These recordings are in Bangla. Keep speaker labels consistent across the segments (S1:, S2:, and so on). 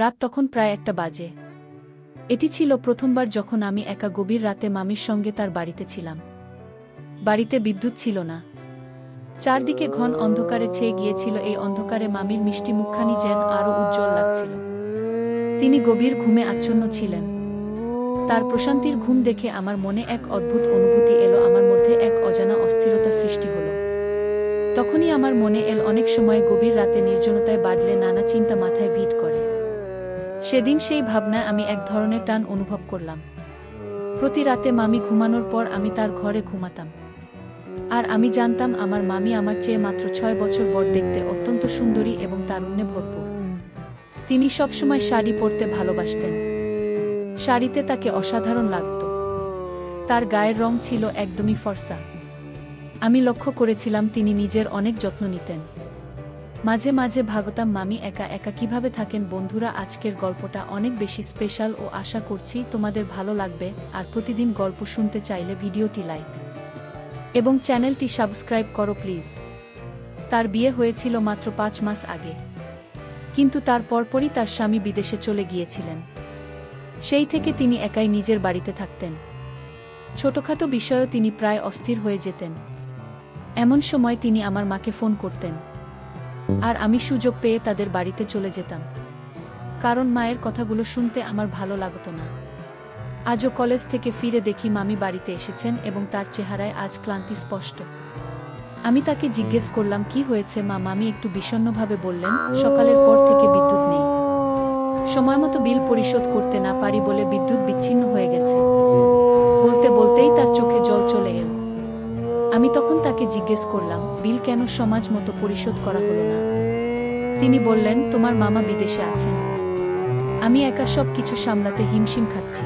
S1: রাত তখন প্রায় 1টা বাজে। এটি ছিল প্রথমবার যখন আমি একা গভীর রাতে মামির সঙ্গে তার বাড়িতে ছিলাম। বাড়িতে বিদ্যুৎ ছিল না। চারদিকে ঘন অন্ধকারে ছেয়ে গিয়েছিল। এই অন্ধকারে মামির মিষ্টি মুখখানি যেন আরও উজ্জ্বল লাগছিল। তিনি গভীর ঘুমে আচ্ছন্ন ছিলেন। তার প্রশান্তির ঘুম দেখে আমার মনে এক অদ্ভুত অনুভূতি এলো। আমার মধ্যে এক অজানা অস্থিরতা সৃষ্টি হলো। তখনই আমার মনে এলো, অনেক সময় গভীর রাতে নির্জনতায় বাড়লে নানা চিন্তা মাথায় ভিড় করে। সেদিন সেই ভাবনায় আমি এক ধরনের টান অনুভব করলাম। প্রতি রাতে মামি ঘুমানোর পর আমি তার ঘরে ঘুমাতাম। আর আমি জানতাম আমার মামি আমার চেয়ে মাত্র 6 বছর বড়, দেখতে অত্যন্ত সুন্দরী এবং তারুণ্যে ভরপুর। তিনি সবসময় শাড়ি পরতে ভালোবাসতেন। শাড়িতে তাকে অসাধারণ লাগত। তার গায়ের রং ছিল একদমই ফর্সা। আমি লক্ষ্য করেছিলাম তিনি নিজের অনেক যত্ন নিতেন। মাঝে মাঝে ভাবতাম মামি একা একা কিভাবে থাকেন। বন্ধুরা, আজকের গল্পটা অনেক বেশি স্পেশাল ও আশা করছি তোমাদের ভালো লাগবে। আর প্রতিদিন গল্প শুনতে চাইলে ভিডিওটি লাইক এবং চ্যানেলটি সাবস্ক্রাইব করো প্লিজ। তার বিয়ে হয়েছিল মাত্র 5 মাস আগে, কিন্তু তার পরপরই তার স্বামী বিদেশে চলে গিয়েছিলেন। সেই থেকে তিনি একাই নিজের বাড়িতে থাকতেন। ছোটখাটো বিষয়েও তিনি প্রায় অস্থির হয়ে যেতেন। এমন সময় তিনি আমার মাকে ফোন করতেন, আর আমি সুযোগ পেয়ে তাদের বাড়িতে চলে যেতাম, কারণ মায়ের কথাগুলো শুনতে আমার ভালো লাগতো না। আজও কলেজ থেকে ফিরে দেখি মামি বাড়িতে এসেছেন এবং তার চেহারায় আজ ক্লান্তি স্পষ্ট। আমি তাকে জিজ্ঞেস করলাম, কি হয়েছে মা? মামি একটু বিষণ্ণভাবে বললেন, সকালের পর থেকে বিদ্যুৎ নেই। সময়মতো বিল পরিশোধ করতে না পারি বলে বিদ্যুৎ বিচ্ছিন্ন হয়ে গেছে। বলতে বলতেই তার চোখে জল চলে এল। আমি তখন তাকে জিজ্ঞেস করলাম, বিল কেন সমাজ মতো পরিশোধ করা হলো না? তিনি বললেন, তোমার মামা বিদেশে আছেন। আমি একা সব কিছু সামলাতে হিমশিম খাচ্ছি।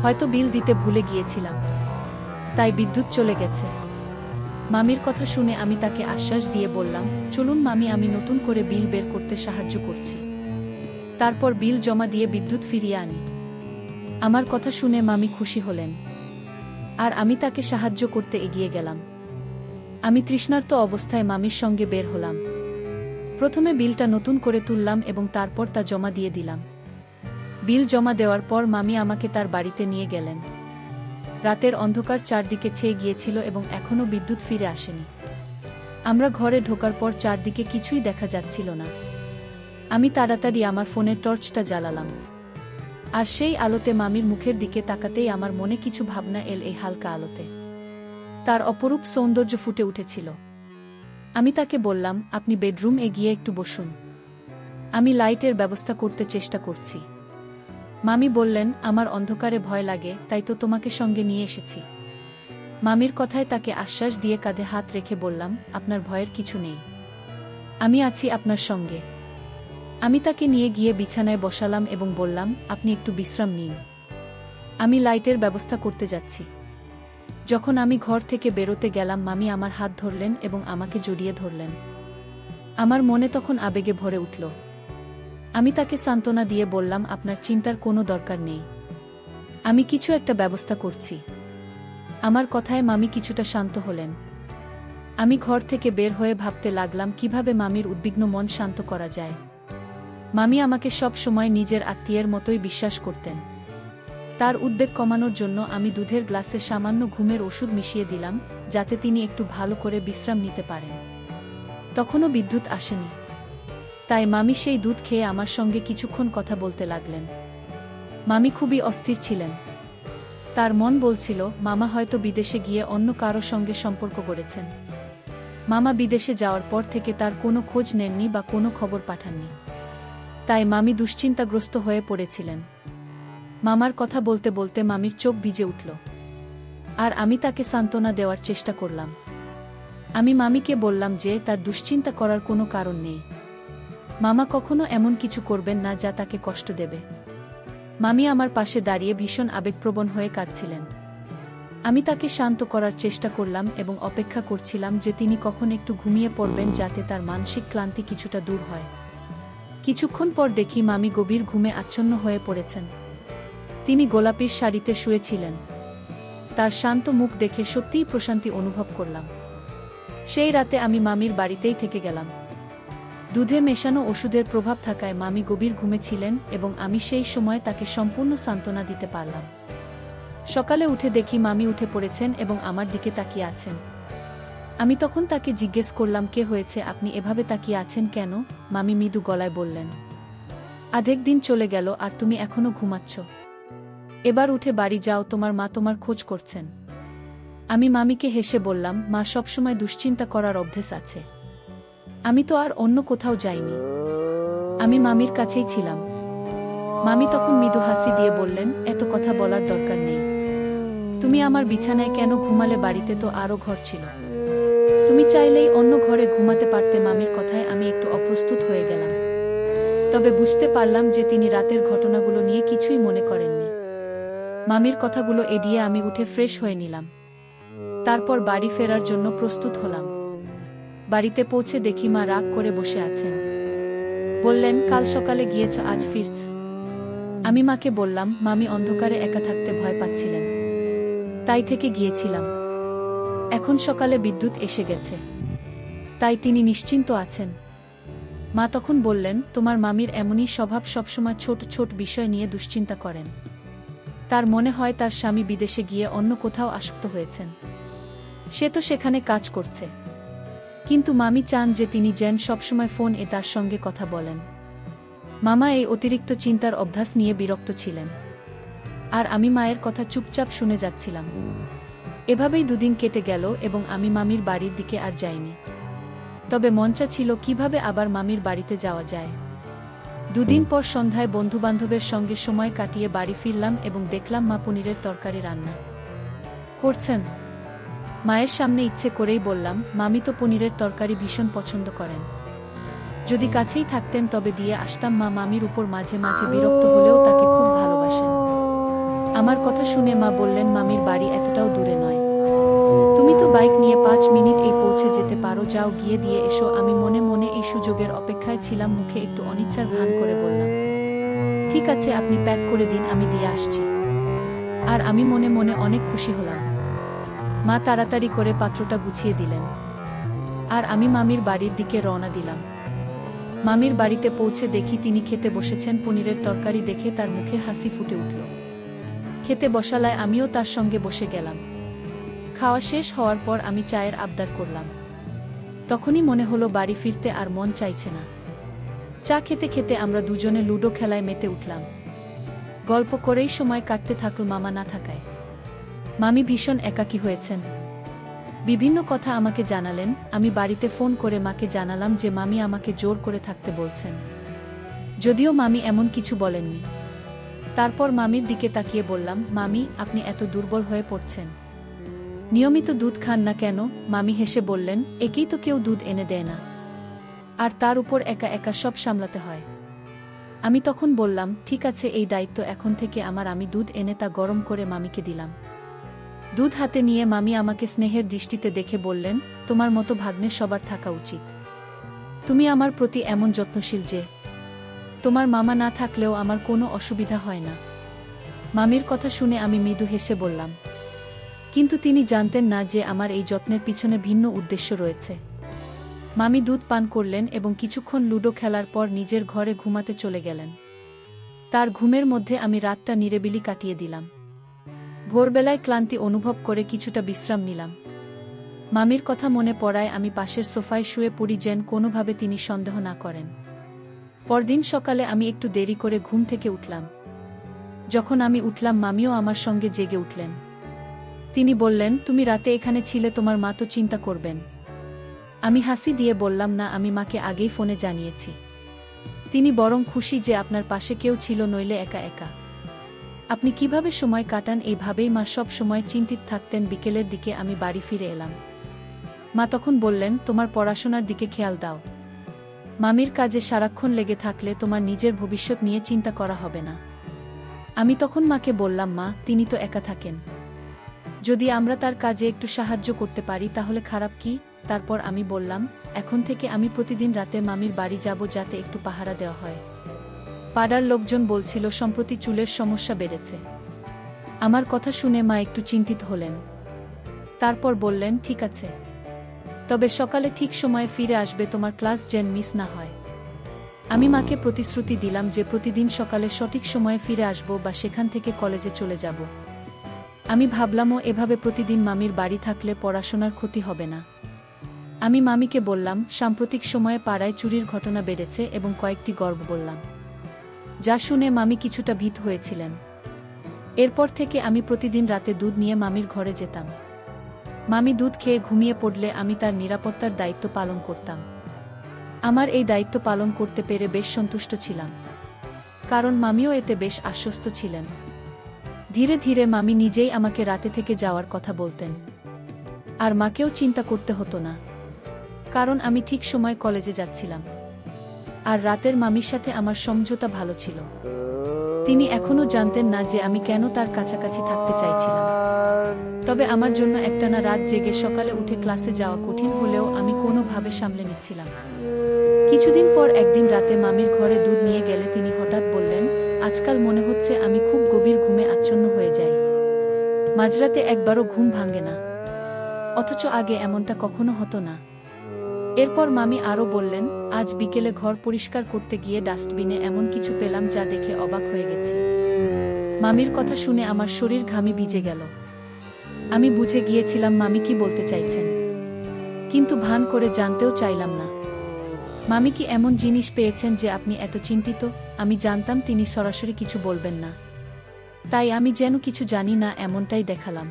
S1: হয়তো বিল দিতে ভুলে গিয়েছিলাম, তাই বিদ্যুৎ চলে গেছে। মামির কথা শুনে আমি তাকে আশ্বাস দিয়ে বললাম, চলুন মামি, আমি নতুন করে বিল বের করতে সাহায্য করছি। তারপর বিল জমা দিয়ে বিদ্যুৎ ফিরিয়ে আনি। আমার কথা শুনে মামি খুশি হলেন, আর আমি তাকে সাহায্য করতে এগিয়ে গেলাম। আমি তৃষ্ণার্ত অবস্থায় মামির সঙ্গে বের হলাম। প্রথমে বিলটা নতুন করে তুললাম এবং তারপর তা জমা দিয়ে দিলাম। বিল জমা দেওয়ার পর মামি আমাকে তার বাড়িতে নিয়ে গেলেন। রাতের অন্ধকার চারদিকে ছেয়ে গিয়েছিল এবং এখনও বিদ্যুৎ ফিরে আসেনি। আমরা ঘরে ঢোকার পর চারদিকে কিছুই দেখা যাচ্ছিল না। আমি তাড়াতাড়ি আমার ফোনের টর্চটা জ্বালালাম, আর সেই আলোতে মামির মুখের দিকে তাকাতেই আমার মনে কিছু ভাবনা এল। এই হালকা আলোতে তার অপরূপ সৌন্দর্য ফুটে উঠেছিল। আমি তাকে বললাম, আপনি বেডরুমে গিয়ে একটু বসুন, আমি লাইটের ব্যবস্থা করতে চেষ্টা করছি। মামি বললেন, আমার অন্ধকারে ভয় লাগে, তাই তো তোমাকে সঙ্গে নিয়ে এসেছি। মামির কথায় তাকে আশ্বাস দিয়ে কাঁধে হাত রেখে বললাম, আপনার ভয়ের কিছু নেই, আমি আছি আপনার সঙ্গে। আমি তাকে নিয়ে গিয়ে বিছানায় বসালাম এবং বললাম, আপনি একটু বিশ্রাম নিন, আমি লাইটের ব্যবস্থা করতে যাচ্ছি। যখন আমি ঘর থেকে বেরোতে গেলাম, মামি আমার হাত ধরলেন এবং আমাকে জড়িয়ে ধরলেন। আমার মনে তখন আবেগে ভরে উঠল। আমি তাকে সান্ত্বনা দিয়ে বললাম, আপনার চিন্তার কোনো দরকার নেই, আমি কিছু একটা ব্যবস্থা করছি। আমার কথায় মামি কিছুটা শান্ত হলেন। আমি ঘর থেকে বের হয়ে ভাবতে লাগলাম কিভাবে মামির উদ্বিগ্ন মন শান্ত করা যায়। মামি আমাকে সব সময় নিজের আত্মীয়ের মতোই বিশ্বাস করতেন। তার উদ্বেগ কমানোর জন্য আমি দুধের গ্লাসে সামান্য ঘুমের ওষুধ মিশিয়ে দিলাম, যাতে তিনি একটু ভালো করে বিশ্রাম নিতে পারেন। তখনও বিদ্যুৎ আসেনি, তাই মামি সেই দুধ খেয়ে আমার সঙ্গে কিছুক্ষণ কথা বলতে লাগলেন। মামি খুবই অস্থির ছিলেন। তার মন বলছিল, মামা হয়তো বিদেশে গিয়ে অন্য কারো সঙ্গে সম্পর্ক গড়েছেন। মামা বিদেশে যাওয়ার পর থেকে তার কোনো খোঁজ নেননি বা কোনো খবর পাঠাননি, তাই মামি দুশ্চিন্তাগ্রস্ত হয়ে পড়েছিলেন। মামার কথা বলতে বলতে মামির চোখ ভিজে উঠল, আর আমি তাকে সান্ত্বনা দেওয়ার চেষ্টা করলাম। আমি মামিকে বললাম যে তার দুশ্চিন্তা করার কোনো কারণ নেই। মামা কখনো এমন কিছু করবেন না যা তাকে কষ্ট দেবে। মামি আমার পাশে দাঁড়িয়ে ভীষণ আবেগপ্রবণ হয়ে কাঁদছিলেন। আমি তাকে শান্ত করার চেষ্টা করলাম এবং অপেক্ষা করছিলাম যে তিনি কখন একটু ঘুমিয়ে পড়বেন, যাতে তার মানসিক ক্লান্তি কিছুটা দূর হয়। কিছুক্ষণ পর দেখি মামি গভীর ঘুমে আচ্ছন্ন হয়ে পড়েছেন। তিনি গোলাপির শাড়িতে শুয়েছিলেন। তার শান্ত মুখ দেখে সত্যিই প্রশান্তি অনুভব করলাম। সেই রাতে আমি মামির বাড়িতেই থেকে গেলাম। দুধে মেশানো ওষুধের প্রভাব থাকায় মামি গভীর ঘুমে ছিলেন এবং আমি সেই সময় তাকে সম্পূর্ণ সান্ত্বনা দিতে পারলাম। সকালে উঠে দেখি মামি উঠে পড়েছেন এবং আমার দিকে তাকিয়ে আছেন। আমি তখন তাকে জিজ্ঞেস করলাম, কে হয়েছে, আপনি এভাবে তাকিয়ে আছেন কেন? মামি মৃদু গলায় বললেন, অর্ধেক দিন চলে গেল আর তুমি এখনো ঘুমাচ্ছ। এবার উঠে বাড়ি যাও, তোমার মা তোমার খোঁজ করছেন। আমি মামিকে হেসে বললাম, মা সবসময় দুশ্চিন্তা করার অভ্যেস আছে। আমি তো আর অন্য কোথাও যাইনি, আমি মামির কাছেই ছিলাম। মামি তখন মৃদু হাসি দিয়ে বললেন, এত কথা বলার দরকার নেই। তুমি আমার বিছানায় কেন ঘুমালে? বাড়িতে তো আরও ঘর ছিল, তুমি চাইলেই অন্য ঘরে ঘুমাতে পারতে। মামির কথায় আমি একটু অপ্রস্তুত হয়ে গেলাম, তবে বুঝতে পারলাম যে তিনি রাতের ঘটনাগুলো নিয়ে কিছুই মনে করেননি। মামির কথাগুলো এড়িয়ে আমি উঠে ফ্রেশ হয়ে নিলাম। তারপর বাড়ি ফেরার জন্য প্রস্তুত হলাম। বাড়িতে পৌঁছে দেখি মা রাগ করে বসে আছেন। বললেন, কাল সকালে গিয়েছ, আজ ফিরছ? আমি মাকে বললাম, মামি অন্ধকারে একা থাকতে ভয় পাচ্ছিলেন, তাই থেকে গিয়েছিলাম। এখন সকালে বিদ্যুৎ এসে গেছে, তাই তিনি নিশ্চিন্ত আছেন। মা তখন বললেন, তোমার মামির এমনই স্বভাব, সবসময় ছোট ছোট বিষয় নিয়ে দুশ্চিন্তা করেন। তার মনে হয় তার স্বামী বিদেশে গিয়ে অন্য কোথাও আসক্ত হয়েছেন, সে তো সেখানে কাজ করছে। কিন্তু মামি চান যে তিনি যেন সবসময় ফোন এ তার সঙ্গে কথা বলেন। মামা এই অতিরিক্ত চিন্তার অভ্যাস নিয়ে বিরক্ত ছিলেন, আর আমি মায়ের কথা চুপচাপ শুনে যাচ্ছিলাম। এভাবেই দুদিন কেটে গেল এবং আমি মামির বাড়ির দিকে আর যাইনি। তবে মনটা ছিল কিভাবে আবার মামির বাড়িতে যাওয়া যায়। দুদিন পর সন্ধ্যায় বন্ধুবান্ধবের সঙ্গে সময় কাটিয়ে বাড়ি ফিরলাম এবং দেখলাম মা পনিরের তরকারি রান্না করছেন। মায়ের সামনে ইচ্ছে করেই বললাম, মামি তো পনিরের তরকারি ভীষণ পছন্দ করেন, যদি কাছেই থাকতেন তবে দিয়ে আসতাম। মা মামির উপর মাঝে মাঝে বিরক্ত হলেও তাকে খুব ভালোবাসেন। আমার কথা শুনে মা বললেন, মামির বাড়ি এতটাও দূরে নয়, তুমি তো বাইক নিয়ে 5 মিনিট এই পৌঁছে যেতে পারো, যাও গিয়ে দিয়ে এসো। আমি মনে মনে এই সুযোগের অপেক্ষায় ছিলাম, মুখে একটু অনিচ্ছার ভান করে বললাম, ঠিক আছে, আপনি প্যাক করে দিন, আমি দিয়ে আসছি। আর আমি মনে মনে অনেক খুশি হলাম। মা তাড়াতাড়ি করে পাত্রটা গুছিয়ে দিলেন, আর আমি মামির বাড়ির দিকে রওনা দিলাম। মামির বাড়িতে পৌঁছে দেখি তিনি খেতে বসেছেন। পনিরের তরকারি দেখে তার মুখে হাসি ফুটে উঠল। খেতে বসালায় আমিও তার সঙ্গে বসে গেলাম। খাওয়া শেষ হওয়ার পর আমি চায়ের আবদার করলাম। তখনই মনে হলো বাড়ি ফিরতে আর মন চাইছে না। চা খেতে খেতে আমরা দুজনে লুডো খেলায় মেতে উঠলাম। গল্প করেই সময় কাটতে থাকল মামা না থাকায়। মামি ভীষণ একাকী হয়েছেন, বিভিন্ন কথা আমাকে জানালেন। আমি বাড়িতে ফোন করে মাকে জানালাম যে মামি আমাকে জোর করে থাকতে বলছেন, যদিও মামি এমন কিছু বলেননি। তারপর মামির দিকে তাকিয়ে বললাম, মামি, আপনি এত দুর্বল হয়ে পড়ছেন, নিয়মিত দুধ খান না কেন? মামি হেসে বললেন, একেই তো কেউ দুধ এনে দেয় না, আর তার উপর একা একা সব সামলাতে হয়। আমি তখন বললাম, ঠিক আছে, এই দায়িত্ব এখন থেকে আমার। আমি দুধ এনে তা গরম করে মামিকে দিলাম। দুধ হাতে নিয়ে মামি আমাকে স্নেহের দৃষ্টিতে দেখে বললেন, তোমার মতো ভাগ্নে সবার থাকা উচিত। তুমি আমার প্রতি এমন যত্নশীল যে তোমার মামা না থাকলেও আমার কোনো অসুবিধা হয় না। মামির কথা শুনে আমি মৃদু হেসে বললাম, কিন্তু তিনি জানতেন না যে আমার এই যত্নের পিছনে ভিন্ন উদ্দেশ্য রয়েছে। মামি দুধ পান করলেন এবং কিছুক্ষণ লুডো খেলার পর নিজের ঘরে ঘুমাতে চলে গেলেন। তার ঘুমের মধ্যে আমি রাতটা নিরিবিলি কাটিয়ে দিলাম। ভোরবেলায় ক্লান্তি অনুভব করে কিছুটা বিশ্রাম নিলাম। মামির কথা মনে পড়ায় আমি পাশের সোফায় শুয়ে পড়ি, যেন কোনোভাবে তিনি সন্দেহ না করেন। পরদিন সকালে আমি একটু দেরি করে ঘুম থেকে উঠলাম। যখন আমি উঠলাম, মামিও আমার সঙ্গে জেগে উঠলেন। তিনি বললেন, তুমি রাতে এখানে ছিলে, তোমার মা তো চিন্তা করবেন। আমি হাসি দিয়ে বললাম, না, আমি মাকে আগেই ফোনে জানিয়েছি। তিনি বরং খুশি যে আপনার পাশে কেউ ছিল, নইলে একা একা আপনি কিভাবে সময় কাটান। এইভাবেই মা সব সময় চিন্তিত থাকতেন। বিকেলের দিকে আমি বাড়ি ফিরে এলাম। মা তখন বললেন, তোমার পড়াশোনার দিকে খেয়াল দাও। মামির কাজে সারাক্ষণ লেগে থাকলে তোমার নিজের ভবিষ্যৎ নিয়ে চিন্তা করা হবে না। আমি তখন মাকে বললাম, মা, তিনি তো একা থাকেন, যদি আমরা তার কাজে একটু সাহায্য করতে পারি তাহলে খারাপ কি? তারপর আমি বললাম, এখন থেকে আমি প্রতিদিন রাতে মামির বাড়ি যাব, যাতে একটু পাহারা দেওয়া হয়। পাড়ার লোকজন বলছিল সম্প্রতি চুলের সমস্যা বেড়েছে। আমার কথা শুনে মা একটু চিন্তিত হলেন। তারপর বললেন, ঠিক আছে, তবে সকালে ঠিক সময়ে ফিরে আসবে, তোমার ক্লাস যেন মিস না হয়। আমি মাকে প্রতিশ্রুতি দিলাম যে প্রতিদিন সকালে সঠিক সময়ে ফিরে আসব বা সেখান থেকে কলেজে চলে যাব। আমি ভাবলামও এভাবে প্রতিদিন মামির বাড়ি থাকলে পড়াশোনার ক্ষতি হবে না। আমি মামিকে বললাম সাম্প্রতিক সময়ে পাড়ায় চুরির ঘটনা বেড়েছে এবং কয়েকটি গল্প বললাম, যা শুনে মামি কিছুটা ভীত হয়েছিলেন। এরপর থেকে আমি প্রতিদিন রাতে দুধ নিয়ে মামির ঘরে যেতাম। মামি দুধ খেয়ে ঘুমিয়ে পড়লে আমি তার নিরাপত্তার দায়িত্ব পালন করতাম। আমার এই দায়িত্ব পালন করতে পেরে বেশ সন্তুষ্ট ছিলাম, কারণ মামিও এতে বেশ আশ্বস্ত ছিলেন। ধীরে ধীরে মামি নিজেই আমাকে রাতে থেকে যাওয়ার কথা বলতেন, আর মাকেও চিন্তা করতে হতো না, কারণ আমি ঠিক সময় কলেজে যাচ্ছিলাম। আর রাতের মামির সাথে আমার সমঝোতা ভালো ছিল। তিনি এখনও জানতেন না যে আমি কেন তার কাছাকাছি থাকতে চাইছিলাম। তবে আমার জন্য একটানা রাত জেগে সকালে উঠে ক্লাসে যাওয়া কঠিন হলেও আমি কোনোভাবে সামলে নিচ্ছিলাম। কিছুদিন পর একদিন রাতে মামির ঘরে দুধ নিয়ে গেলে তিনি হঠাৎ বললেন, আজকাল মনে হচ্ছে আমি খুব গভীর ঘুমে আচ্ছন্ন হয়ে যাই। মাঝরাতে একবারও ঘুম ভাঙে না, অথচ আগে এমনটা কখনো হতো না। এরপর মামি আরও বললেন, আজ বিকেলে ঘর পরিষ্কার করতে গিয়ে ডাস্টবিনে এমন কিছু পেলাম যা দেখে অবাক হয়ে গেছি। মামির কথা শুনে আমার শরীর ঘামে ভিজে গেল। আমি বুঝে গিয়েছিলাম মামি কি বলতে চাইছেন, কিন্তু ভান করে জানতেও চাইলাম না। মামি কি এমন জিনিস পেয়েছেন যে আপনি এত চিন্তিত? আমি জানতাম তিনি সরাসরি কিছু বলবেন না, তাই আমি যেন কিছু জানি না এমনটাই দেখালাম।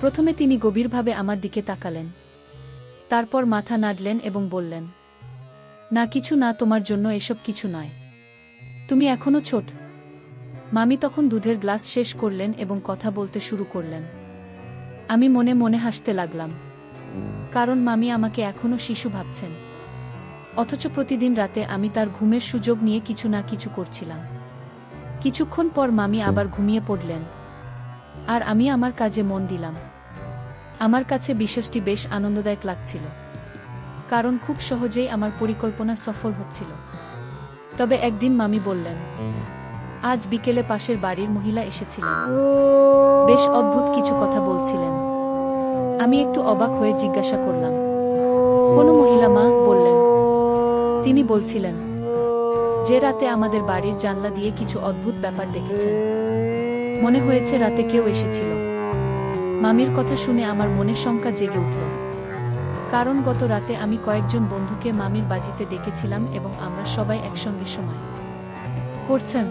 S1: প্রথমে তিনি গভীরভাবে আমার দিকে তাকালেন, তারপর মাথা নাড়লেন এবং বললেন, না কিছু না, তোমার জন্য এসব কিছু নয়, তুমি এখনো ছোট। মামি তখন দুধের গ্লাস শেষ করলেন এবং কথা বলতে শুরু করলেন। আমি মনে মনে হাসতে লাগলাম, কারণ মামি আমাকে এখনো শিশু ভাবছেন, অথচ প্রতিদিন রাতে আমি তার ঘুমের সুযোগ নিয়ে কিছু না কিছু করছিলাম। কিছুক্ষণ পর মামি আবার ঘুমিয়ে পড়লেন, আর আমি আমার কাজে মন দিলাম। আমার কাছে বিষয়টি বেশ আনন্দদায়ক লাগছিল, কারণ খুব সহজেই আমার পরিকল্পনা সফল হচ্ছিল। তবে একদিন মামি বললেন, আজ বিকেলে পাশের বাড়ির মহিলা এসেছিলেন, বেশ অদ্ভুত কিছু কথা বলছিলেন। আমি একটু অবাক হয়ে জিজ্ঞাসা করলাম, কোনো মহিলা মা? বললেন, তিনি বলছিলেন যে রাতে আমাদের বাড়ির জানলা দিয়ে কিছু অদ্ভুত ব্যাপার দেখেছেন, মনে হয়েছে রাতে কেউ এসেছিল। মামির কথা শুনে আমার মনে শঙ্কা জেগে উঠল, কারণ গত রাতে আমি কয়েকজন বন্ধুকে মামির বাজিতে ডেকেছিলাম এবং আমরা সবাই একসঙ্গে সময় করছেন।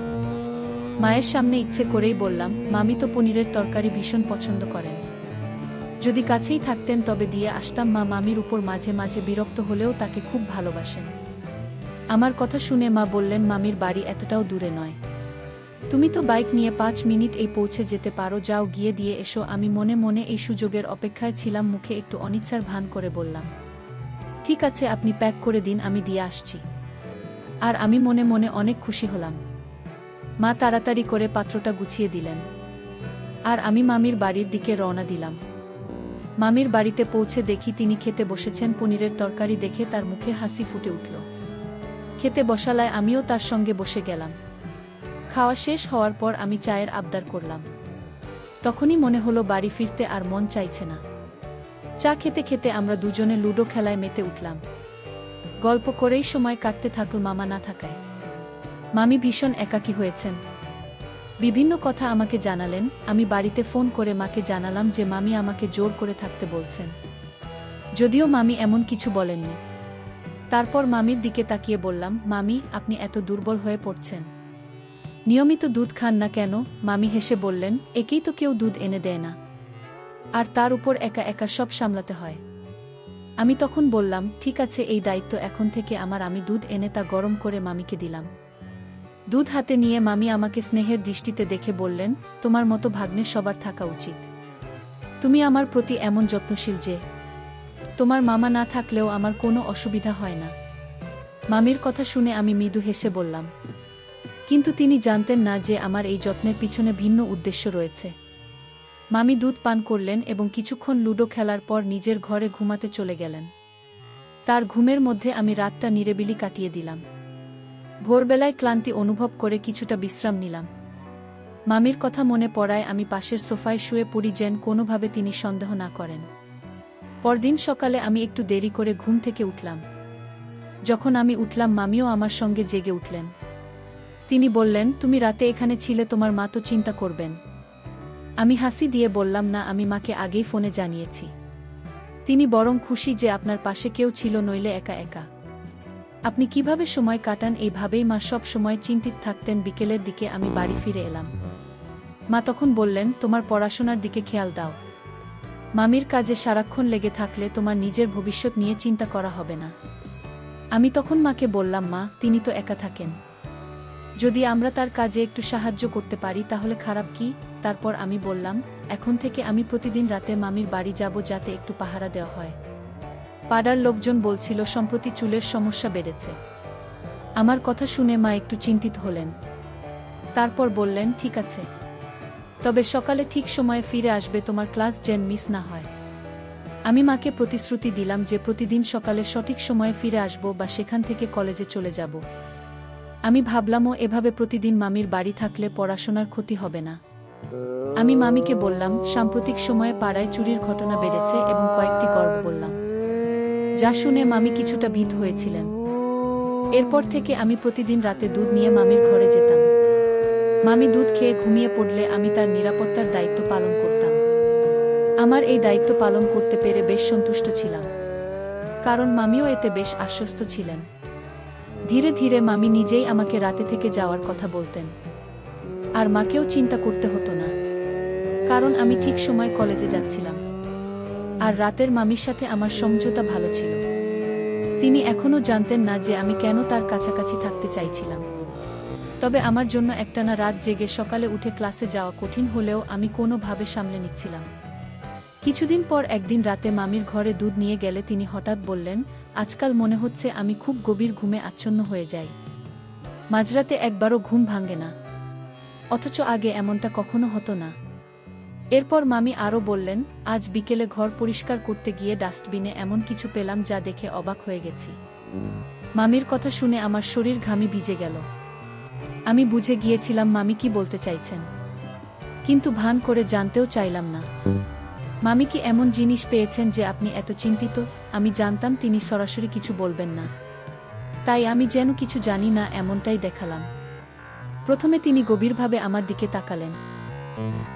S1: মায়ের সামনে ইচ্ছে করেই বললাম, মামি তো পনিরের তরকারি ভীষণ পছন্দ করেন, যদি কাছেই থাকতেন তবে দিয়ে আসতাম। মা মামির উপর মাঝে মাঝে বিরক্ত হলেও তাকে খুব ভালোবাসেন। আমার কথা শুনে মা বললেন, মামির বাড়ি এতটাও দূরে নয়, তুমি তো বাইক নিয়ে 5 মিনিট এই পৌঁছে যেতে পারো, যাও গিয়ে দিয়ে এসো। আমি মনে মনে এই সুযোগের অপেক্ষায় ছিলাম, মুখে একটু অনিচ্ছার ভান করে বললাম, ঠিক আছে, আপনি প্যাক করে দিন, আমি দিয়ে আসছি। আর আমি মনে মনে অনেক খুশি হলাম। মা তাড়াতাড়ি করে পাত্রটা গুছিয়ে দিলেন, আর আমি মামির বাড়ির দিকে রওনা দিলাম। মামির বাড়িতে পৌঁছে দেখি তিনি খেতে বসেছেন। পনিরের তরকারি দেখে তার মুখে হাসি ফুটে উঠল। খেতে বসালায় আমিও তার সঙ্গে বসে গেলাম। খাওয়া শেষ হওয়ার পর আমি চায়ের আবদার করলাম। তখনই মনে হলো বাড়ি ফিরতে আর মন চাইছে না। চা খেতে খেতে আমরা দুজনে লুডো খেলায় মেতে উঠলাম। গল্প করেই সময় কাটতে থাকল মামা না থাকায়। মামি ভীষণ একাকী হয়েছেন, বিভিন্ন কথা আমাকে জানালেন। আমি বাড়িতে ফোন করে মাকে জানালাম যে মামি আমাকে জোর করে থাকতে বলছেন, যদিও মামি এমন কিছু বলেননি। তারপর মামির দিকে তাকিয়ে বললাম, মামি, আপনি এত দুর্বল হয়ে পড়ছেন, নিয়মিত দুধ খান না কেন? মামি হেসে বললেন, একেই তো কেউ দুধ এনে দেয় না, আর তার উপর একা একা সব সামলাতে হয়। আমি তখন বললাম, ঠিক আছে, এই দায়িত্ব এখন থেকে আমার। আমি দুধ এনে তা গরম করে মামিকে দিলাম। দুধ হাতে নিয়ে মামি আমাকে স্নেহের দৃষ্টিতে দেখে বললেন, তোমার মতো ভাগ্নে সবার থাকা উচিত। তুমি আমার প্রতি এমন যত্নশীল যে তোমার মামা না থাকলেও আমার কোনো অসুবিধা হয় না। মামির কথা শুনে আমি মৃদু হেসে বললাম, কিন্তু তিনি জানতেন না যে আমার এই যত্নের পিছনে ভিন্ন উদ্দেশ্য রয়েছে। মামি দুধ পান করলেন এবং কিছুক্ষণ লুডো খেলার পর নিজের ঘরে ঘুমাতে চলে গেলেন। তার ঘুমের মধ্যে আমি রাতটা নিরিবিলি কাটিয়ে দিলাম। ভোরবেলায় ক্লান্তি অনুভব করে কিছুটা বিশ্রাম নিলাম। মামির কথা মনে পড়ায় আমি পাশের সোফায় শুয়ে পড়ি, যেন কোনোভাবে তিনি সন্দেহ না করেন। পরদিন সকালে আমি একটু দেরি করে ঘুম থেকে উঠলাম। যখন আমি উঠলাম মামিও আমার সঙ্গে জেগে উঠলেন। তিনি বললেন, তুমি রাতে এখানে ছিলে, তোমার মা তো চিন্তা করবেন। আমি হাসি দিয়ে বললাম, না, আমি মাকে আগেই ফোনে জানিয়েছি। তিনি বরং খুশি যে আপনার পাশে কেউ ছিল, নইলে একা একা আপনি কিভাবে সময় কাটান। এইভাবেই মা সব সময় চিন্তিত থাকতেন। বিকেলের দিকে আমি বাড়ি ফিরে এলাম। মা তখন বললেন, তোমার পড়াশোনার দিকে খেয়াল দাও। মামির কাজে সারাক্ষণ লেগে থাকলে তোমার নিজের ভবিষ্যৎ নিয়ে চিন্তা করা হবে না। আমি তখন মাকে বললাম, মা, তিনি তো একা থাকেন, যদি আমরা তার কাজে একটু সাহায্য করতে পারি তাহলে খারাপ কি? তারপর আমি বললাম, এখন থেকে আমি প্রতিদিন রাতে মামির বাড়ি যাব, যাতে একটু পাহারা দেওয়া হয়। পাড়ার লোকজন বলছিল সম্প্রতি চুলের সমস্যা বেড়েছে। আমার কথা শুনে মা একটু চিন্তিত হলেন। তারপর বললেন, ঠিক আছে, তবে সকালে ঠিক সময়ে ফিরে আসবে, তোমার ক্লাস যেন মিস না হয়। আমি মাকে প্রতিশ্রুতি দিলাম যে প্রতিদিন সকালে সঠিক সময়ে ফিরে আসব বা সেখান থেকে কলেজে চলে যাব। আমি ভাবলামও এভাবে প্রতিদিন মামির বাড়ি থাকলে পড়াশোনার ক্ষতি হবে না। আমি মামিকে বললাম, সাম্প্রতিক সময়ে পাড়ায় চুরির ঘটনা বেড়েছে এবং কয়েকটি গল্প বললাম, যা শুনে মামি কিছুটা ভীত হয়েছিলেন। এরপর থেকে আমি প্রতিদিন রাতে দুধ নিয়ে মামির ঘরে যেতাম। মামি দুধ খেয়ে ঘুমিয়ে পড়লে আমি তার নিরাপত্তার দায়িত্ব পালন করতাম। আমার এই দায়িত্ব পালন করতে পেরে বেশ সন্তুষ্ট ছিলাম, কারণ মামিও এতে বেশ আশ্বস্ত ছিলেন। ধীরে ধীরে মামি নিজেই আমাকে রাতে থেকে যাওয়ার কথা বলতেন, আর মাকেও চিন্তা করতে হতো না, কারণ আমি ঠিক সময় কলেজে যাচ্ছিলাম। আর রাতের মামির সাথে আমার সমঝোতা ভালো ছিল। তিনি এখনও জানতেন না যে আমি কেন তার কাছাকাছি থাকতে চাইছিলাম। তবে আমার জন্য একটানা রাত জেগে সকালে উঠে ক্লাসে যাওয়া কঠিন হলেও আমি কোনোভাবে সামলে নিচ্ছিলাম। কিছুদিন পর একদিন রাতে মামির ঘরে দুধ নিয়ে গেলে তিনি হঠাৎ বললেন, আজকাল মনে হচ্ছে আমি খুব গভীর ঘুমে আচ্ছন্ন হয়ে যাই। মাঝরাতে একবারও ঘুম ভাঙে না, অথচ আগে এমনটা কখনো হতো না। এরপর মামি আরও বললেন, আজ বিকেলে ঘর পরিষ্কার করতে গিয়ে ডাস্টবিনে এমন কিছু পেলাম যা দেখে অবাক হয়ে গেছি। মামির কথা শুনে আমার শরীর ঘামে ভিজে গেল। আমি বুঝে গিয়েছিলাম মামি কি বলতে চাইছেন, কিন্তু ভান করে জানতেও চাইলাম না। মামি কি এমন জিনিস পেয়েছেন যে আপনি এত চিন্তিত? আমি জানতাম তিনি সরাসরি কিছু বলবেন না, তাই আমি যেন কিছু জানি না এমনটাই দেখালাম। প্রথমে তিনি গভীরভাবে আমার দিকে তাকালেন,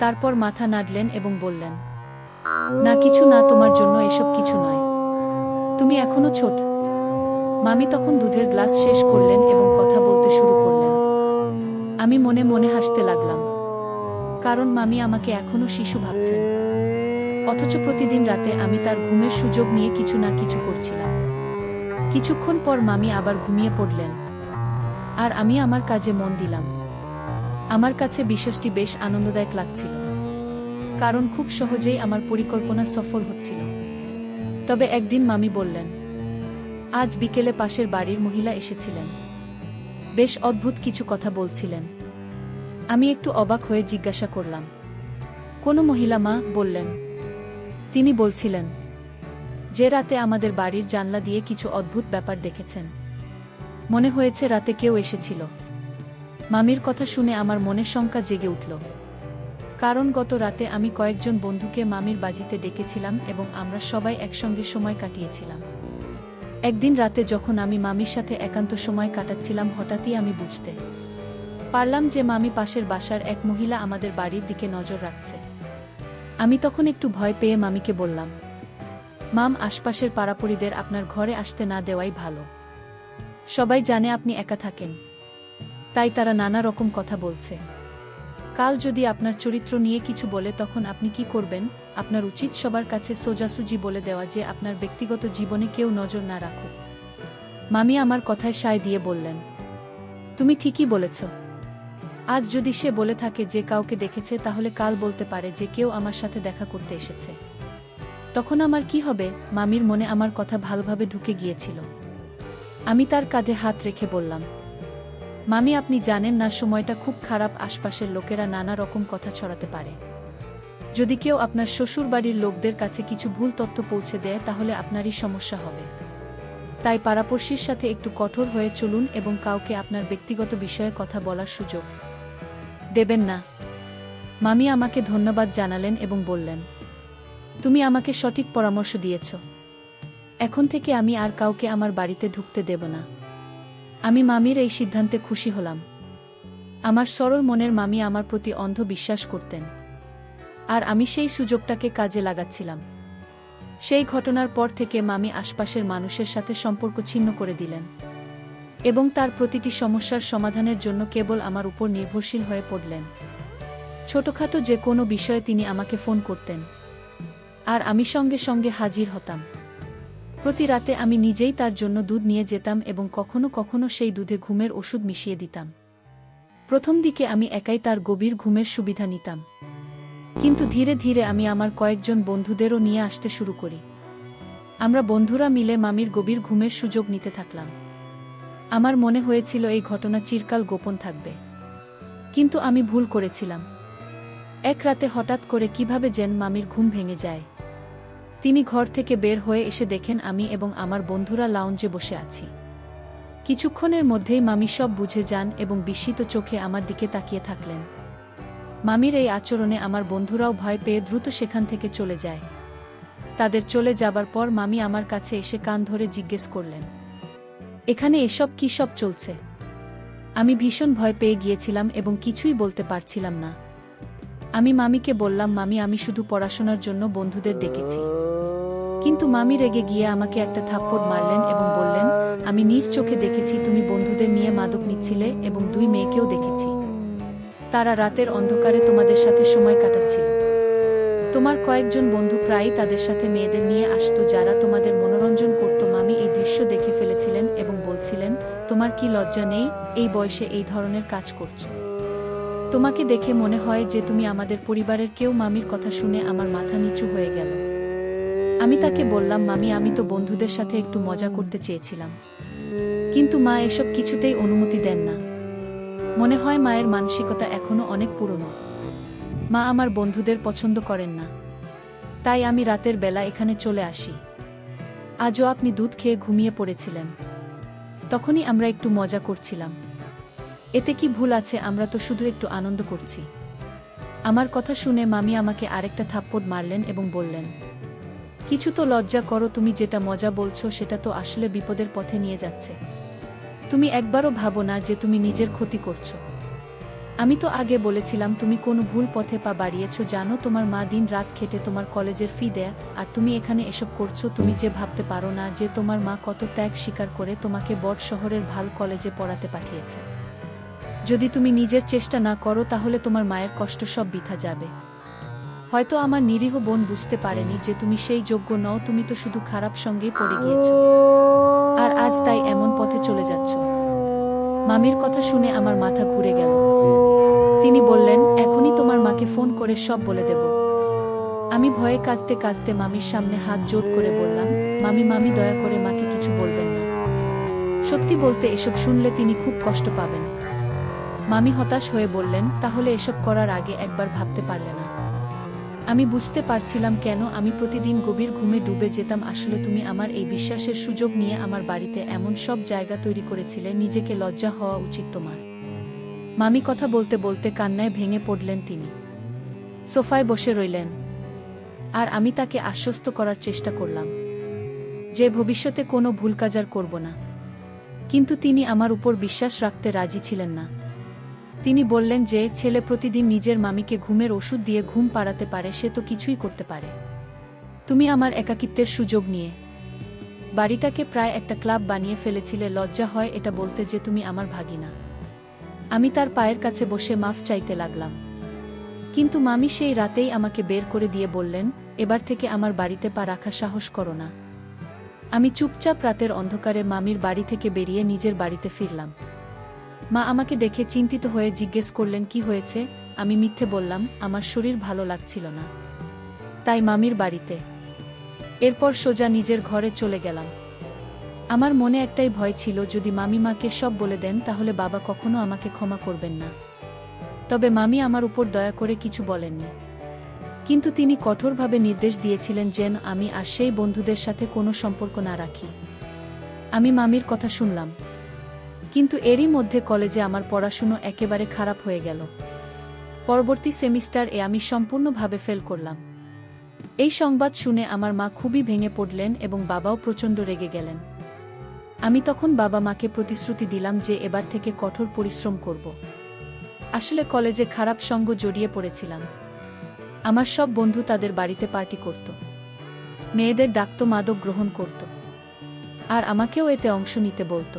S1: তারপর মাথা নাড়লেন এবং বললেন, না, কিছু না, তোমার জন্য এসব কিছু নয়, তুমি এখনো ছোট। মামি তখন দুধের গ্লাস শেষ করলেন এবং কথা বলতে শুরু করলেন। আমি মনে মনে হাসতে লাগলাম, কারণ মামি আমাকে এখনো শিশু ভাবছেন, অথচ প্রতিদিন রাতে আমি তার ঘুমের সুযোগ নিয়ে কিছু না কিছু করছিলাম। কিছুক্ষণ পর মামি আবার ঘুমিয়ে পড়লেন, আর আমি আমার কাজে মন দিলাম। আমার কাছে বিষয়টি বেশ আনন্দদায়ক লাগছিল, কারণ খুব সহজেই আমার পরিকল্পনা সফল হচ্ছিল। তবে একদিন মামি বললেন, আজ বিকেলে পাশের বাড়ির মহিলা এসেছিলেন, বেশ অদ্ভুত কিছু কথা বলছিলেন। আমি একটু অবাক হয়ে জিজ্ঞাসা করলাম, কোন মহিলা মা? বললেন, তিনি বলছিলেন যে রাতে আমাদের বাড়ির জানলা দিয়ে কিছু অদ্ভুত ব্যাপার দেখেছেন, মনে হয়েছে রাতে কেউ এসেছিল। মামির কথা শুনে আমার মনে শঙ্কা জেগে উঠল, কারণ গত রাতে আমি কয়েকজন বন্ধুকে মামির বাজিতে ডেকেছিলাম এবং আমরা সবাই একসঙ্গে সময় কাটিয়েছিলাম। একদিন রাতে যখন আমি মামির সাথে একান্ত সময় কাটাচ্ছিলাম, হঠাৎই আমি বুঝতে পারলাম যে মামি পাশের বাসার এক মহিলা আমাদের বাড়ির দিকে নজর রাখছে। আমি তখন একটু ভয় পেয়ে মামিকে বললাম, মাম, আশপাশের পাড়াপড়িদের আপনার ঘরে আসতে না দেওয়াই ভালো। সবাই জানে আপনি একা থাকেন, তাই তারা নানা রকম কথা বলছে। কাল যদি আপনার চরিত্র নিয়ে কিছু বলে তখন আপনি কি করবেন? আপনার উচিত সবার কাছে সোজাসুজি বলে দেওয়া যে আপনার ব্যক্তিগত জীবনে কেউ নজর না রাখুক। মামি আমার কথায় সায় দিয়ে বললেন, তুমি ঠিকই বলেছ। আজ যদি সে বলে থাকে যে কাউকে দেখেছে, তাহলে কাল বলতে পারে যে কেউ আমার সাথে দেখা করতে এসেছে। তখন আমার কি হবে? মামির মনে আমার কথা ভালোভাবে ঢুকে গিয়েছিল। আমি তার কাঁধে হাত রেখে বললাম, মামি, আপনি জানেন না সময়টা খুব খারাপ, আশপাশের লোকেরা নানা রকম কথা ছড়াতে পারে। যদি কেউ আপনার শ্বশুরবাড়ির লোকদের কাছে কিছু ভুল তথ্য পৌঁছে দেয় তাহলে আপনারই সমস্যা হবে। তাই পাড়াপড়শির সাথে একটু কঠোর হয়ে চলুন এবং কাউকে আপনার ব্যক্তিগত বিষয়ে কথা বলার সুযোগ দেবেন না। মামি আমাকে ধন্যবাদ জানালেন এবং বললেন, তুমি আমাকে সঠিক পরামর্শ দিয়েছ। এখন থেকে আমি আর কাউকে আমার বাড়িতে ঢুকতে দেব না। আমি মামির এই সিদ্ধান্তে খুশি হলাম। আমার সরল মনের মামি আমার প্রতি অন্ধ বিশ্বাস করতেন, আর আমি সেই সুযোগটাকে কাজে লাগাচ্ছিলাম। সেই ঘটনার পর থেকে মামি আশপাশের মানুষের সাথে সম্পর্ক ছিন্ন করে দিলেন এবং তার প্রতিটি সমস্যার সমাধানের জন্য কেবল আমার উপর নির্ভরশীল হয়ে পড়লেন। ছোটখাটো যে কোনো বিষয়ে তিনি আমাকে ফোন করতেন, আর আমি সঙ্গে সঙ্গে হাজির হতাম। প্রতি রাতে আমি নিজেই তার জন্য দুধ নিয়ে যেতাম এবং কখনো কখনো সেই দুধে ঘুমের ওষুধ মিশিয়ে দিতাম। প্রথম দিকে আমি একাই তার গভীর ঘুমের সুবিধা নিতাম, কিন্তু ধীরে ধীরে আমি আমার কয়েকজন বন্ধুদেরও নিয়ে আসতে শুরু করি। আমরা বন্ধুরা মিলে মামির গভীর ঘুমের সুযোগ নিতে থাকলাম। আমার মনে হয়েছিল এই ঘটনা চিরকাল গোপন থাকবে, কিন্তু আমি ভুল করেছিলাম। এক রাতে হঠাৎ করে কিভাবে যেন মামির ঘুম ভেঙে যায়। তিনি ঘর থেকে বের হয়ে এসে দেখেন আমি এবং আমার বন্ধুরা লাউঞ্জে বসে আছি। কিছুক্ষণের মধ্যেই মামি সব বুঝে যান এবং বিস্মিত চোখে আমার দিকে তাকিয়ে থাকলেন। মামির এই আচরণে আমার বন্ধুরাও ভয় পেয়ে দ্রুত সেখান থেকে চলে যায়। তাদের চলে যাবার পর মামি আমার কাছে এসে কান ধরে জিজ্ঞেস করলেন, এখানে এসব কি সব চলছে? আমি ভীষণ ভয় পেয়ে গিয়েছিলাম এবং কিছুই বলতে পারছিলাম না। আমি মামিকে বললাম, মামি, আমি শুধু পড়াশোনার জন্য বন্ধুদের ডেকেছি। কিন্তু মামি রেগে গিয়ে আমাকে একটা থাপ্পড় মারলেন এবং বললেন, আমি নিজ চোখে দেখেছি তুমি বন্ধুদের নিয়ে মাদক নিচ্ছিলে এবং 2 মেয়েকেও দেখেছি। তারা রাতের অন্ধকারে তোমাদের সাথে সময় কাটাচ্ছিল। তোমার কয়েকজন বন্ধু প্রায়ই তাদের সাথে মেয়েদের নিয়ে আসতো যারা তোমাদের মনোরঞ্জন করত। মামি এই দৃশ্য দেখে ফেলেছিলেন এবং বলছিলেন, তোমার কি লজ্জা নেই? এই বয়সে এই ধরনের কাজ করছো? তোমাকে দেখে মনে হয় যে তুমি আমাদের পরিবারের কেউ। মামির কথা শুনে আমার মাথা নিচু হয়ে গেল। আমি তাকে বললাম, মামি, আমি তো বন্ধুদের সাথে একটু মজা করতে চেয়েছিলাম, কিন্তু মা এসব কিছুতেই অনুমতি দেন না। মনে হয় মায়ের মানসিকতা এখনো অনেক পুরনো। মা আমার বন্ধুদের পছন্দ করেন না, তাই আমি রাতের বেলা এখানে চলে আসি। আজও আপনি দুধ খেয়ে ঘুমিয়ে পড়েছিলেন, তখনই আমরা একটু মজা করছিলাম। এতে কি ভুল আছে? আমরা তো শুধু একটু আনন্দ করছি। আমার কথা শুনে মামি আমাকে আরেকটা থাপ্পড় মারলেন এবং বললেন, কিছু তো লজ্জা করো। তুমি যেটা মজা বলছো সেটা তো আসলে বিপদের পথে নিয়ে যাচ্ছে। তুমি একবারও ভাবো না যে তুমি নিজের ক্ষতি করছো? আমি তো আগে বলেছিলাম তুমি কোনো ভুল পথে পা বাড়িয়েছ। জানো, তোমার মা দিন রাত খেটে তোমার কলেজের ফি দেয়, আর তুমি এখানে এসব করছো। তুমি যে ভাবতে পারো না যে তোমার মা কত ত্যাগ স্বীকার করে তোমাকে বড় শহরের ভাল কলেজে পড়াতে পাঠিয়েছে। যদি তুমি নিজের চেষ্টা না করো তাহলে তোমার মায়ের কষ্ট সব বৃথা যাবে। হয়তো আমার নিরীহ বোন বুঝতে পারেনি যে তুমি সেই যোগ্য নও। তুমি তো শুধু খারাপ সঙ্গেই পড়ে গিয়েছো, আর আজ তাই এমন পথে চলে যাচ্ছ। মামির কথা শুনে আমার মাথা ঘুরে গেল। তিনি বললেন, এখনই তোমার মাকে ফোন করে সব বলে দেব। আমি ভয়ে কাঁদতে কাঁদতে মামির সামনে হাত জোড় করে বললাম, মামি, দয়া করে মাকে কিছু বলবেন না। সত্যি বলতে, এসব শুনলে তিনি খুব কষ্ট পাবেন। মামি হতাশ হয়ে বললেন, তাহলে এসব করার আগে একবার ভাবতে পারলে না? আমি বুঝতে পারছিলাম কেন আমি প্রতিদিন গভীর ঘুমে ডুবে যেতাম। আসলে তুমি আমার এই বিশ্বাসের সুযোগ নিয়ে আমার বাড়িতে এমন সব জায়গা তৈরি করেছিলে। নিজেকে লজ্জা হওয়া উচিত তোমার। মামি কথা বলতে বলতে কান্নায় ভেঙে পড়লেন। তিনি সোফায় বসে রইলেন, আর আমি তাকে আশ্বস্ত করার চেষ্টা করলাম যে ভবিষ্যতে কোনো ভুল কাজ আর করব না। কিন্তু তিনি আমার উপর বিশ্বাস রাখতে রাজি ছিলেন না। তিনি বললেন যে ছেলে প্রতিদিন নিজের মামিকে ঘুমের ওষুধ দিয়ে ঘুম পাড়াতে পারে, সে তো কিছুই করতে পারে। তুমি আমার একাকিত্বের সুযোগ নিয়ে বাড়িটাকে প্রায় একটা ক্লাব বানিয়ে ফেলেছিলে। লজ্জা হয় এটা বলতে যে তুমি আমার ভাগিনা। আমি তার পায়ের কাছে বসে মাফ চাইতে লাগলাম, কিন্তু মামি সেই রাতেই আমাকে বের করে দিয়ে বললেন, এবার থেকে আমার বাড়িতে পা রাখা সাহস করো না। আমি চুপচাপ রাতের অন্ধকারে মামির বাড়ি থেকে বেরিয়ে নিজের বাড়িতে ফিরলাম। মা আমাকে দেখে চিন্তিত হয়ে জিজ্ঞেস করলেন, কি হয়েছে? আমি মিথ্যে বললাম, আমার শরীর ভালো লাগছিল না, তাই মামির বাড়িতে। এরপর সোজা নিজের ঘরে চলে গেলাম। আমার মনে একটাই ভয় ছিল, যদি মামি মাকে সব বলে দেন তাহলে বাবা কখনো আমাকে ক্ষমা করবেন না। তবে মামি আমার উপর দয়া করে কিছু বলেননি, কিন্তু তিনি কঠোরভাবে নির্দেশ দিয়েছিলেন যেন আমি আর সেই বন্ধুদের সাথে কোনো সম্পর্ক না রাখি। আমি মামির কথা শুনলাম, কিন্তু এরই মধ্যে কলেজে আমার পড়াশুনো একেবারে খারাপ হয়ে গেল। পরবর্তী সেমিস্টার এ আমি সম্পূর্ণভাবে ফেল করলাম। এই সংবাদ শুনে আমার মা খুবই ভেঙে পড়লেন এবং বাবাও প্রচণ্ড রেগে গেলেন। আমি তখন বাবা মাকে প্রতিশ্রুতি দিলাম যে এবার থেকে কঠোর পরিশ্রম করব। আসলে কলেজে খারাপ সঙ্গ জড়িয়ে পড়েছিলাম। আমার সব বন্ধু তাদের বাড়িতে পার্টি করত, মেয়েদের ডাকত, মাদক গ্রহণ করত, আর আমাকেও এতে অংশ নিতে বলত।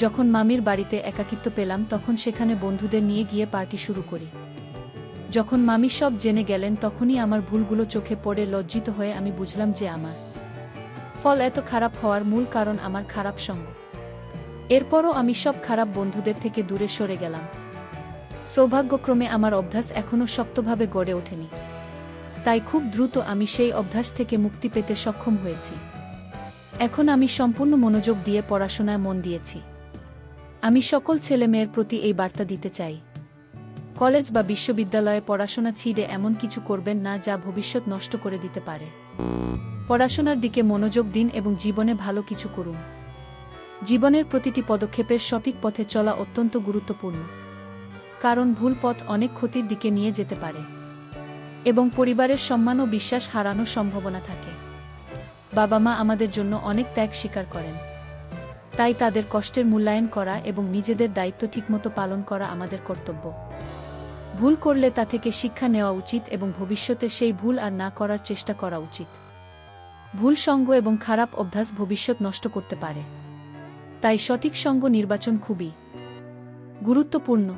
S1: যখন মামির বাড়িতে একাকিত্ব পেলাম তখন সেখানে বন্ধুদের নিয়ে গিয়ে পার্টি শুরু করি। যখন মামি সব জেনে গেলেন তখনই আমার ভুলগুলো চোখে পড়ে লজ্জিত হয়ে আমি বুঝলাম যে আমার ফল এত খারাপ হওয়ার মূল কারণ আমার খারাপ সঙ্গ। এরপরও আমি সব খারাপ বন্ধুদের থেকে দূরে সরে গেলাম। সৌভাগ্যক্রমে আমার অভ্যাস এখনও শক্তভাবে গড়ে ওঠেনি, তাই খুব দ্রুত আমি সেই অভ্যাস থেকে মুক্তি পেতে সক্ষম হয়েছি। এখন আমি সম্পূর্ণ মনোযোগ দিয়ে পড়াশোনায় মন দিয়েছি। আমি সকল ছেলেমেয়ের প্রতি এই বার্তা দিতে চাই, কলেজ বা বিশ্ববিদ্যালয়ে পড়াশোনা ছিঁড়ে এমন কিছু করবেন না যা ভবিষ্যৎ নষ্ট করে দিতে পারে। পড়াশোনার দিকে মনোযোগ দিন এবং জীবনে ভালো কিছু করুন। জীবনের প্রতিটি পদক্ষেপের সঠিক পথে চলা অত্যন্ত গুরুত্বপূর্ণ, কারণ ভুল পথ অনেক ক্ষতির দিকে নিয়ে যেতে পারে এবং পরিবারের সম্মান ও বিশ্বাস হারানোর সম্ভাবনা থাকে। বাবা মা আমাদের জন্য অনেক ত্যাগ স্বীকার করেন, তাই তাদের কষ্টের মূল্যায়ন করা এবং নিজেদের দায়িত্ব ঠিকমতো পালন করা আমাদের কর্তব্য। ভুল করলে তা থেকে শিক্ষা নেওয়া উচিত এবং ভবিষ্যতে সেই ভুল আর না করার চেষ্টা করা উচিত। ভুল সঙ্গ এবং খারাপ অভ্যাস ভবিষ্যৎ নষ্ট করতে পারে, তাই সঠিক সঙ্গ নির্বাচন খুবই গুরুত্বপূর্ণ।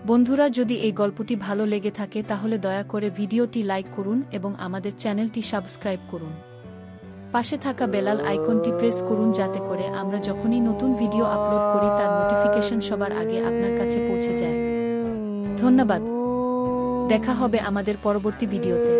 S1: বন্ধুরা, যদি এই গল্পটি ভালো লেগে থাকে তাহলে দয়া করে ভিডিওটি লাইক করুন এবং আমাদের চ্যানেলটি সাবস্ক্রাইব করুন। পাশে থাকা বেলাল আইকনটি প্রেস করুন যাতে করে আমরা যখনই নতুন ভিডিও আপলোড করি তার নোটিফিকেশন সবার আগে আপনার কাছে পৌঁছে যায়। ধন্যবাদ। দেখা হবে আমাদের পরবর্তী ভিডিওতে।